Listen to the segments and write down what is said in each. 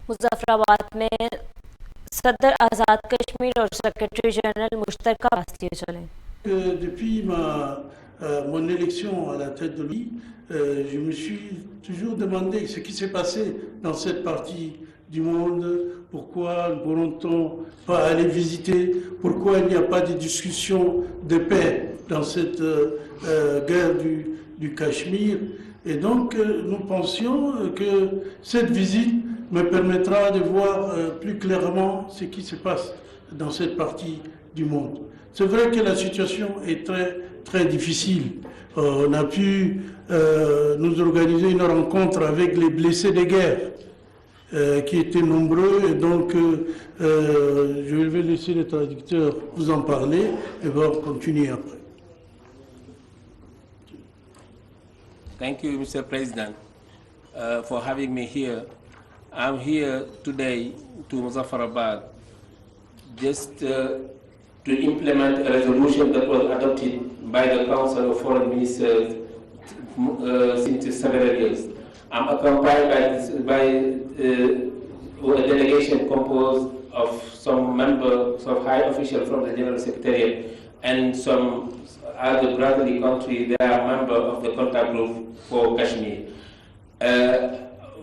मुजफ्फराबाद में सदर आज़ाद कश्मीर और सेक्रेटरी जनरल मुश्तरका बात लिए चले। Depuis mon élection à la tête de l'I, je me suis toujours demandé ce qui s'est passé dans cette partie du monde, pourquoi ne pourrait-on pas aller visiter, pourquoi il n'y a pas de discussion de paix dans cette guerre du Cachemire. Et donc nous pensions que cette visite me permettra de voir plus clairement ce qui se passe dans cette partie du monde. C'est vrai que la situation est très difficile. On a pu nous organiser une rencontre avec les blessés de guerre qui étaient nombreux, et donc je vais laisser le traducteur vous en parler et va continuer après. Thank you, Mr. President, for having me here. I'm here today to Muzaffarabad just to implement a resolution that was adopted by the Council of Foreign Ministers since several years. I'm accompanied by a delegation composed of some members, some high officials from the General Secretariat, and some other brotherly countries. They are members of the contact group for Kashmir.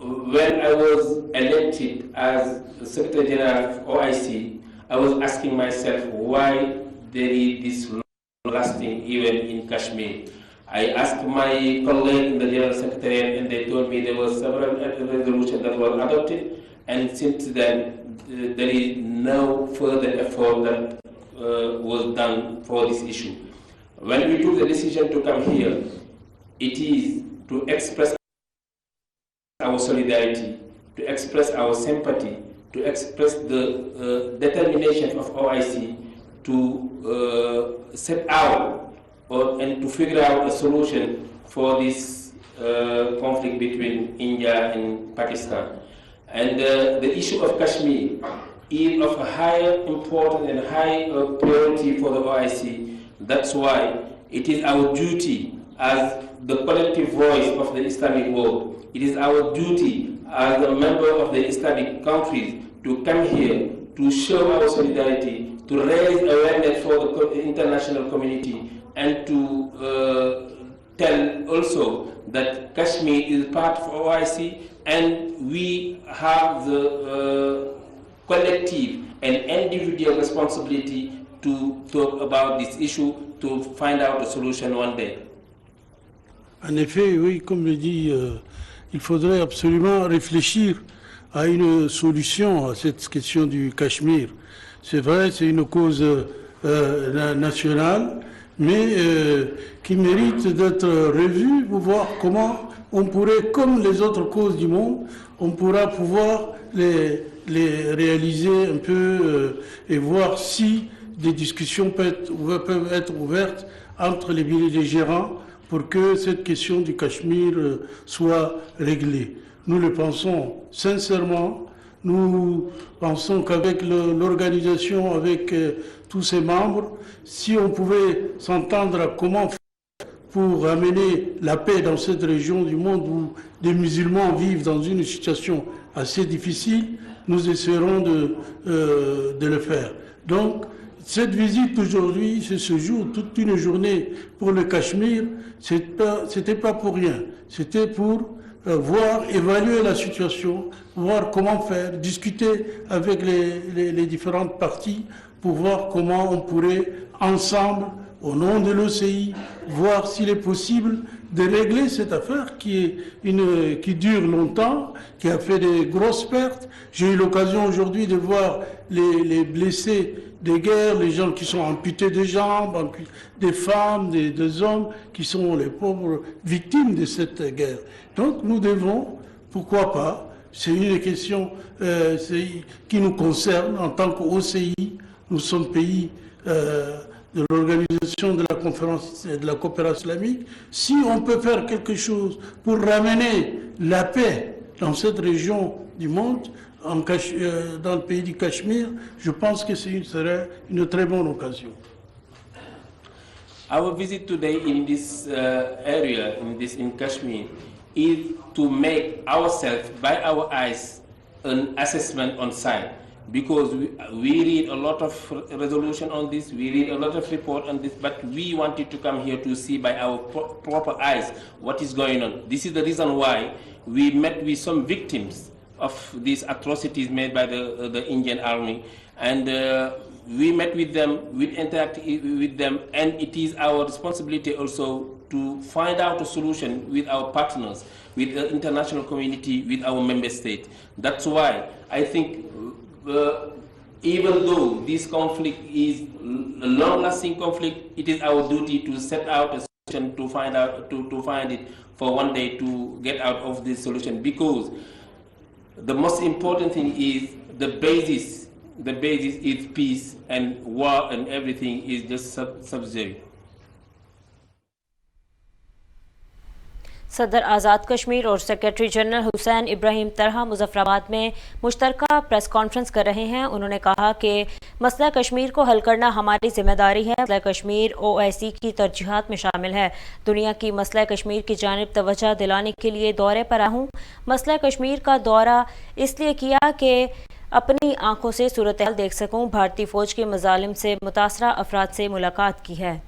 When I was elected as Secretary General of OIC, I was asking myself why there is this lasting even in Kashmir. I asked my colleague in the General Secretariat, and they told me there were several resolutions that were adopted, and since then there is no further effort that was done for this issue. When we took the decision to come here, it is to express our solidarity, to express our sympathy, to express the determination of OIC to set out and to figure out a solution for this conflict between India and Pakistan. And the issue of Kashmir is of a higher importance and high priority for the OIC. That's why it is our duty as the collective voice of the Islamic world. It is our duty as a member of the Islamic countries to come here to show our solidarity, to raise awareness for the international community, and to tell also that Kashmir is part of OIC, and we have the collective and individual responsibility to talk about this issue, to find out a solution one day. En effet, oui, comme le dit, il faudrait absolument réfléchir à une solution à cette question du Cachemire. C'est vrai, c'est une cause nationale, mais qui mérite d'être revue pour voir comment on pourrait, comme les autres causes du monde, on pourra pouvoir les réaliser un peu et voir si des discussions peuvent être ouvertes entre les belligérants pour que cette question du Cachemire soit réglée. Nous le pensons sincèrement. Nous pensons qu'avec l'organisation, avec tous ses membres, si on pouvait s'entendre à comment faire pour amener la paix dans cette région du monde où des musulmans vivent dans une situation assez difficile, nous essaierons de le faire. Donc, cette visite d'aujourd'hui, c'est ce jour, toute une journée pour le Cachemire, c'était pas pour rien. C'était pour voir, évaluer la situation, voir comment faire, discuter avec les différentes parties pour voir comment on pourrait ensemble, au nom de l'OCI, voir s'il est possible de régler cette affaire qui dure longtemps, qui a fait des grosses pertes. J'ai eu l'occasion aujourd'hui de voir les blessés des guerres, les gens qui sont amputés des jambes, des femmes, des hommes qui sont les pauvres victimes de cette guerre. Donc nous devons, pourquoi pas, c'est une question qui nous concerne en tant qu'OCI, nous sommes pays de l'organisation de la conférence de la coopération islamique, si on peut faire quelque chose pour ramener la paix dans cette région du monde, dans le pays du Cachemire, je pense que ce serait une très bonne occasion. Our visit today in this area, in Kashmir, is to make ourselves, by our eyes, an assessment on site, because we read a lot of resolution on this, we read a lot of report on this, but we wanted to come here to see by our proper eyes what is going on. This is the reason why we met with some victims of these atrocities made by the Indian Army, and we met with them, we interacted with them, and it is our responsibility also to find out a solution with our partners, with the international community, with our member state. That's why I think even though this conflict is a long-lasting conflict, it is our duty to set out a solution, to find it for one day, to get out of this solution, because the most important thing is the basis is peace, and war and everything is just subsidiary. सदर आज़ाद कश्मीर और secretary general Hussain इब्राहिम तरहा मुजफ्फराबाद में मुश्तरका press conference कर रहे हैं। उन्होंने कहा कि मसला कश्मीर को हल करना हमारी जिम्मेदारी है। मसला कश्मीर OIC की तरजीहात में शामिल है। दुनिया की मसला कश्मीर की जानिब तवज्जो दिलाने के लिए दौरे पर आया हूँ। मसला कश्मीर का दौरा इसलिए किया कि अपनी आंखों से सूरत हाल देख सकूँ। भारतीय फ़ौज के मज़ालिम से मुतासरा अफराद से मुलाकात की है।